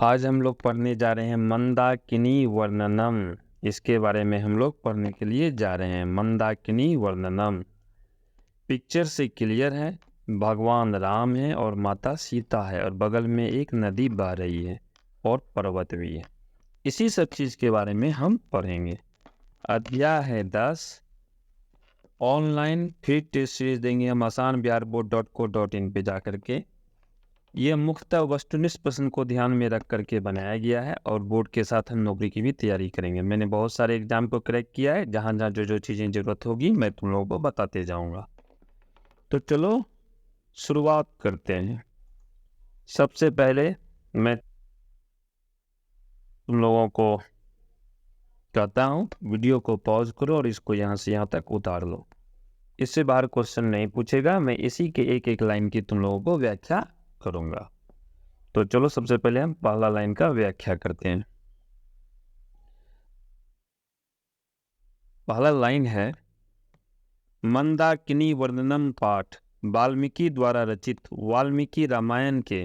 आज हम लोग पढ़ने जा रहे हैं मंदाकिनी वर्णनम। इसके बारे में हम लोग पढ़ने के लिए जा रहे हैं। मंदाकिनी वर्णनम पिक्चर से क्लियर है। भगवान राम है और माता सीता है और बगल में एक नदी बह रही है और पर्वत भी है। इसी सब चीज़ के बारे में हम पढ़ेंगे। अध्याय है 10। ऑनलाइन फ्री टेस्ट सीरीज देंगे हम asanbiharboard.co.in पे जा करके। ये मुख्यतः वस्तुनिष्ठ प्रश्न को ध्यान में रख करके बनाया गया है और बोर्ड के साथ हम नौकरी की भी तैयारी करेंगे। मैंने बहुत सारे एग्जाम को क्रैक किया है, जहाँ जहाँ जो जो चीज़ें ज़रूरत होगी मैं तुम लोगों को बताते जाऊंगा। तो चलो शुरुआत करते हैं। सबसे पहले मैं तुम लोगों को कहता हूँ वीडियो को पॉज करो और इसको यहाँ से यहाँ तक उतार लो। इससे बाहर क्वेश्चन नहीं पूछेगा, मैं इसी के एक एक लाइन की तुम लोगों को व्याख्या करूँगा। तो चलो सबसे पहले हम पहला लाइन का व्याख्या करते हैं। पहला लाइन है मंदाकिनी वर्णनम पाठ वाल्मीकि द्वारा रचित वाल्मीकि रामायण के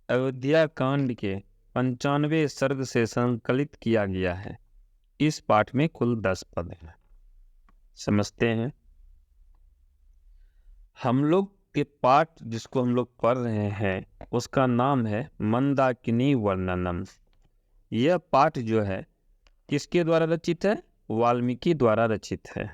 अयोध्या कांड के 95वें सर्ग से संकलित किया गया है। इस पाठ में कुल 10 पद हैं। समझते हैं। हम लोग के पाठ जिसको हम लोग पढ़ रहे हैं उसका नाम है मंदाकिनी वर्णनम। यह पाठ जो है किसके द्वारा रचित है? वाल्मीकि द्वारा रचित है।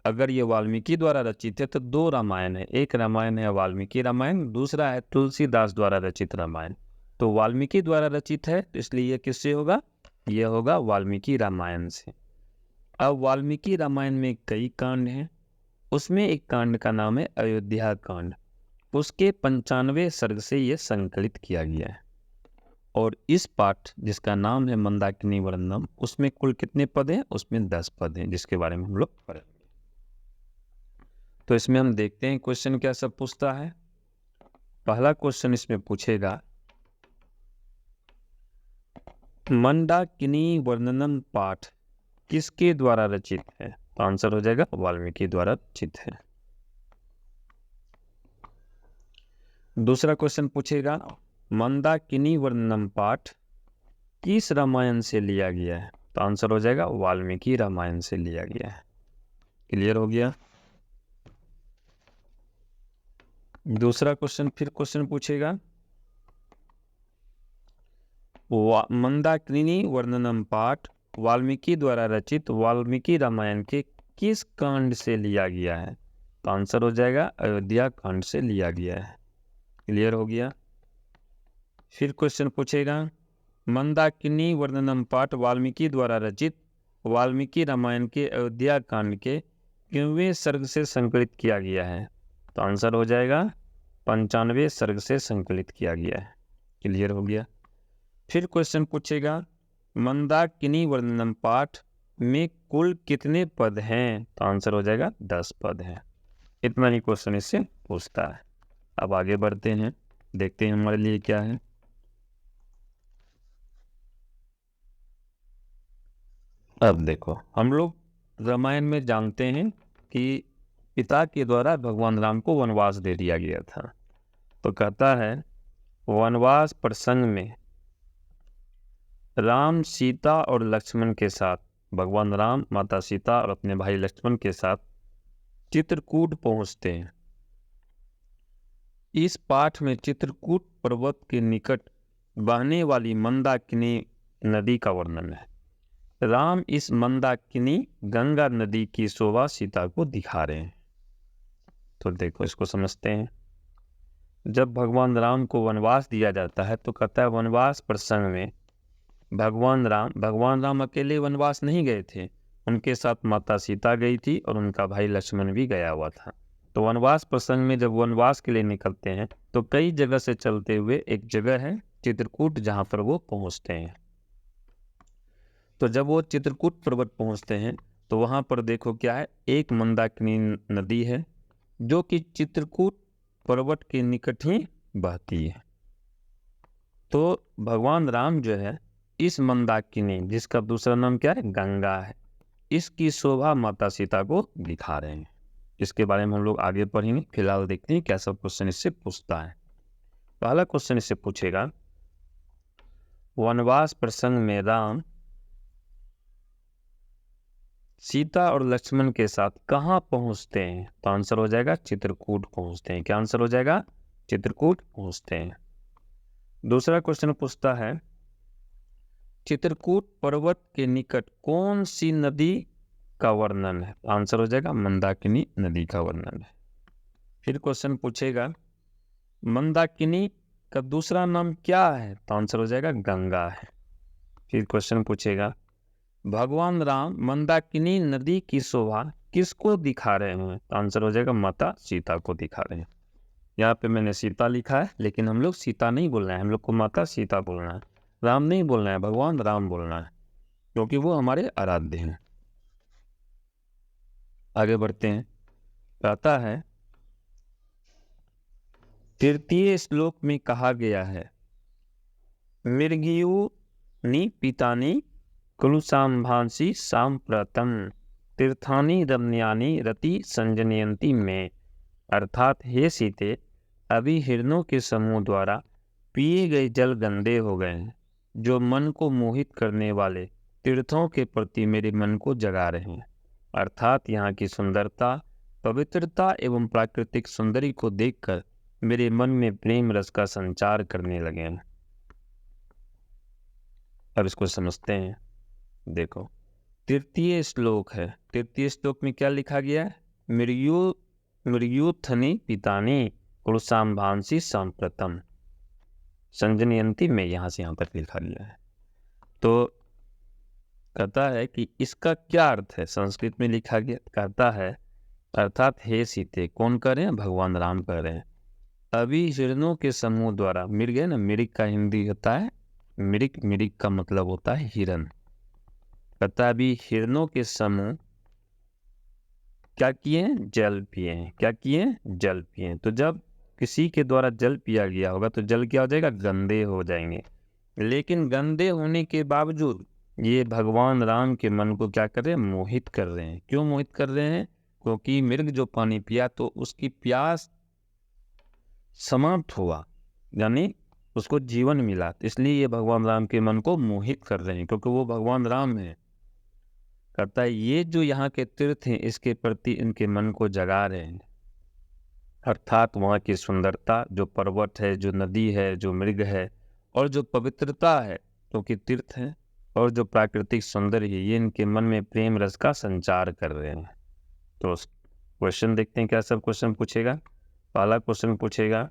अगर ये वाल्मीकि द्वारा रचित है तो 2 रामायण है। एक रामायण है वाल्मीकि रामायण, दूसरा है तुलसीदास द्वारा रचित रामायण। तो वाल्मीकि द्वारा रचित है तो इसलिए ये किससे होगा? यह होगा वाल्मीकि रामायण से। अब वाल्मीकि रामायण में कई कांड हैं, उसमें एक कांड का नाम है अयोध्या कांड। उसके 95वें सर्ग से ये संकलित किया गया है। और इस पाठ जिसका नाम है मंदाकिनी वर्णनम, उसमें कुल कितने पद हैं? उसमें 10 पद हैं, जिसके बारे में हम लोग पढ़ेंगे। तो इसमें हम देखते हैं क्वेश्चन क्या सब पूछता है। पहला क्वेश्चन इसमें पूछेगा मंदाकिनी वर्णनम पाठ किसके द्वारा रचित है? तो आंसर हो जाएगा वाल्मीकि द्वारा रचित है। दूसरा क्वेश्चन पूछेगा मंदाकिनी वर्णनम पाठ किस रामायण से लिया गया है? तो आंसर हो जाएगा वाल्मीकि रामायण से लिया गया है। क्लियर हो गया। दूसरा क्वेश्चन फिर क्वेश्चन पूछेगा मंदाकिनी वर्णनम पाठ वाल्मीकि द्वारा रचित वाल्मीकि रामायण के किस कांड से लिया गया है? तो आंसर हो जाएगा अयोध्या कांड से लिया गया है। क्लियर हो गया। फिर क्वेश्चन पूछेगा मंदाकिनी वर्णनम पाठ वाल्मीकि द्वारा रचित वाल्मीकि रामायण के अयोध्या कांड के कितवें सर्ग से संकलित किया गया है? तो आंसर हो जाएगा 95वें सर्ग से संकलित किया गया है। क्लियर हो गया। फिर क्वेश्चन पूछेगा मंदाकिनी वर्णनम पाठ में कुल कितने पद हैं? तो आंसर हो जाएगा 10 पद हैं। इतना ही क्वेश्चन इससे पूछता है। अब आगे बढ़ते हैं, देखते हैं हमारे लिए क्या है। अब देखो, हम लोग रामायण में जानते हैं कि पिता के द्वारा भगवान राम को वनवास दे दिया गया था। तो कहता है वनवास प्रसंग में राम सीता और लक्ष्मण के साथ, भगवान राम माता सीता और अपने भाई लक्ष्मण के साथ चित्रकूट पहुंचते हैं। इस पाठ में चित्रकूट पर्वत के निकट बहने वाली मंदाकिनी नदी का वर्णन है। राम इस मंदाकिनी गंगा नदी की शोभा सीता को दिखा रहे हैं। तो देखो इसको समझते हैं। जब भगवान राम को वनवास दिया जाता है तो कहता है वनवास प्रसंग में भगवान राम अकेले वनवास नहीं गए थे, उनके साथ माता सीता गई थी और उनका भाई लक्ष्मण भी गया हुआ था। तो वनवास प्रसंग में जब वनवास के लिए निकलते हैं तो कई जगह से चलते हुए एक जगह है चित्रकूट, जहाँ पर वो पहुँचते हैं। तो जब वो चित्रकूट पर्वत पहुँचते हैं तो वहाँ पर देखो क्या है, एक मंदाकिनी नदी है जो कि चित्रकूट पर्वत के निकट ही बहती है। तो भगवान राम जो है इस मंदाकिनी, जिसका दूसरा नाम क्या है, गंगा है, इसकी शोभा माता सीता को दिखा रहे हैं। इसके बारे में हम लोग आगे पढ़ेंगे। फिलहाल देखते हैं क्या सब क्वेश्चन इससे पूछता है। पहला क्वेश्चन इससे पूछेगा, वनवास प्रसंग में राम सीता और लक्ष्मण के साथ कहाँ पहुंचते हैं? तो आंसर हो जाएगा चित्रकूट पहुंचते हैं। क्या आंसर हो जाएगा? चित्रकूट पहुंचते हैं। दूसरा क्वेश्चन पूछता है, चित्रकूट पर्वत के निकट कौन सी नदी का वर्णन है? आंसर हो जाएगा मंदाकिनी नदी का वर्णन है। फिर क्वेश्चन पूछेगा, मंदाकिनी का दूसरा नाम क्या है? तो आंसर हो जाएगा गंगा है। फिर क्वेश्चन पूछेगा, भगवान राम मंदाकिनी नदी की शोभा किसको दिखा रहे हैं? तो आंसर हो जाएगा माता सीता को दिखा रहे हैं। यहाँ पे मैंने सीता लिखा है, लेकिन हम लोग सीता नहीं बोलना है, हम लोग को माता सीता बोलना है, राम नहीं बोलना है, भगवान राम बोलना है, क्योंकि वो हमारे आराध्य हैं। आगे बढ़ते हैं। कहता है, तृतीय श्लोक में कहा गया है, मृगयुनि पितानि कुलुसाम्भांसि सांप्रतम तीर्थानि रम्यानि रति संजनयंती में। अर्थात हे सीते, अभी हिरणों के समूह द्वारा पिए गए जल गंदे हो गए हैं, जो मन को मोहित करने वाले तीर्थों के प्रति मेरे मन को जगा रहे हैं। अर्थात यहाँ की सुंदरता, पवित्रता एवं प्राकृतिक सुंदरी को देखकर मेरे मन में प्रेम रस का संचार करने लगे हैं। अब इसको समझते हैं। देखो, तृतीय श्लोक है, तृतीय श्लोक में क्या लिखा गया है? मृगयुथनि पितानि कुलुसाम्भांसि सांप्रतम संजनयंती में, यहाँ से यहाँ तक लिखा गया है। तो कहता है कि इसका क्या अर्थ है? संस्कृत में लिखा गया। कहता है, अर्थात हे सीते, कौन कह रहे हैं? भगवान राम कह रहे हैं। अभी हिरणों के समूह द्वारा, मृग है ना, मृग का हिंदी होता है मृग, मृग का मतलब होता है हिरण। कहता है अभी हिरणों के समूह क्या किए हैं? जल पिए हैं। क्या किए हैं? जल पिए हैं। तो जब किसी के द्वारा जल पिया गया होगा तो जल क्या हो जाएगा? गंदे हो जाएंगे। लेकिन गंदे होने के बावजूद ये भगवान राम के मन को क्या कर रहे हैं? मोहित कर रहे हैं। क्यों मोहित कर रहे हैं? क्योंकि मृग जो पानी पिया तो उसकी प्यास समाप्त हुआ, यानी उसको जीवन मिला, इसलिए ये भगवान राम के मन को मोहित कर रहे हैं, क्योंकि वो भगवान राम है। कहता है ये जो यहाँ के तीर्थ हैं, इसके प्रति इनके मन को जगा रहे हैं। अर्थात वहाँ की सुंदरता, जो पर्वत है, जो नदी है, जो मृग है, और जो पवित्रता है क्योंकि तीर्थ है, और जो प्राकृतिक सौंदर्य है, ये इनके मन में प्रेम रस का संचार कर रहे हैं। तो क्वेश्चन देखते हैं क्या सब क्वेश्चन पूछेगा। पहला क्वेश्चन पूछेगा,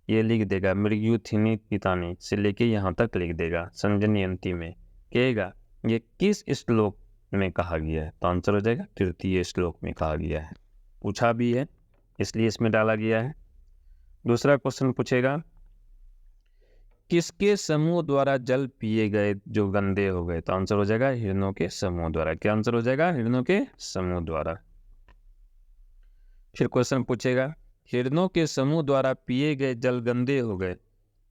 ये लिख देगा मृगयुथनि पितानि से लेके यहाँ तक लिख देगा, संजनयंती में कहेगा ये किस श्लोक में कहा गया है? तो आंसर हो जाएगा तृतीय श्लोक में कहा गया है। पूछा भी है इसलिए इसमें डाला गया है। दूसरा क्वेश्चन पूछेगा, किसके समूह द्वारा जल पिए गए जो गंदे हो गए? तो आंसर हो जाएगा हिरणों के समूह द्वारा। क्या आंसर हो जाएगा? हिरणों के समूह द्वारा। फिर क्वेश्चन पूछेगा, हिरणों के समूह द्वारा पिए गए जल गंदे हो गए,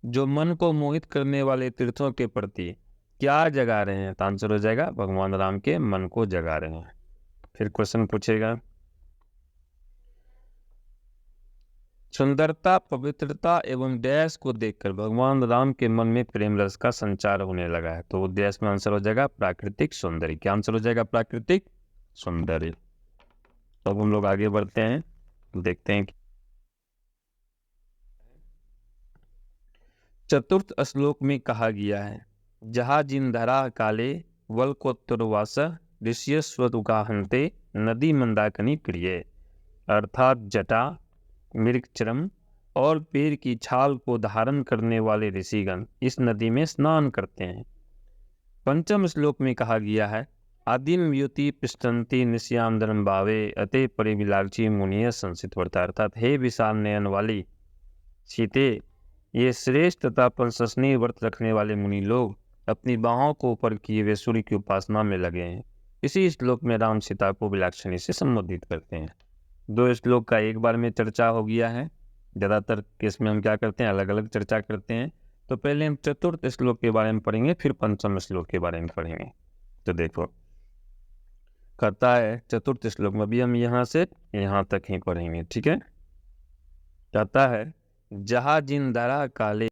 जो मन को मोहित करने वाले तीर्थों के प्रति क्या जगा रहे हैं? तो आंसर हो जाएगा भगवान राम के मन को जगा रहे हैं। फिर क्वेश्चन पूछेगा, सुंदरता, पवित्रता एवं डैश को देखकर भगवान राम के मन में प्रेम रस का संचार होने लगा है। तो डैश में आंसर हो जाएगा प्राकृतिक सौंदर्य। क्या आंसर हो जाएगा? प्राकृतिक सौंदर्य। तो अब हम लोग आगे बढ़ते हैं, देखते हैं। चतुर्थ श्लोक में कहा गया है, जहा जिन धरा काले वल्कोत्तरवास ऋषि स्वदुगाहंते नदी मंदाकिनी प्रिय। अर्थात जटा, मृगचरम और पेड़ की छाल को धारण करने वाले ऋषिगण इस नदी में स्नान करते हैं। पंचम श्लोक में कहा गया है, आदिम युति पृष्ठंती निश्याम भावे अते परिविलाक्षी मुनिय संसित वर्ता। अर्थात हे विशाल नयन वाली सीते, ये श्रेष्ठ तथा पंचसनीय व्रत रखने वाले मुनि लोग अपनी बाहों को ऊपर किए हुए सूर्य की उपासना में लगे हैं। इसी श्लोक में राम सीता को विलाक्षणी से संबोधित करते हैं। दो श्लोक का एक बार में चर्चा हो गया है। ज़्यादातर केस में हम क्या करते हैं? अलग अलग चर्चा करते हैं। तो पहले हम चतुर्थ श्लोक के बारे में पढ़ेंगे, फिर पंचम श्लोक के बारे में पढ़ेंगे। तो देखो, कहता है चतुर्थ श्लोक में भी हम यहाँ से यहाँ तक ही पढ़ेंगे, ठीक है। कहता है, जहा जिन दरा काले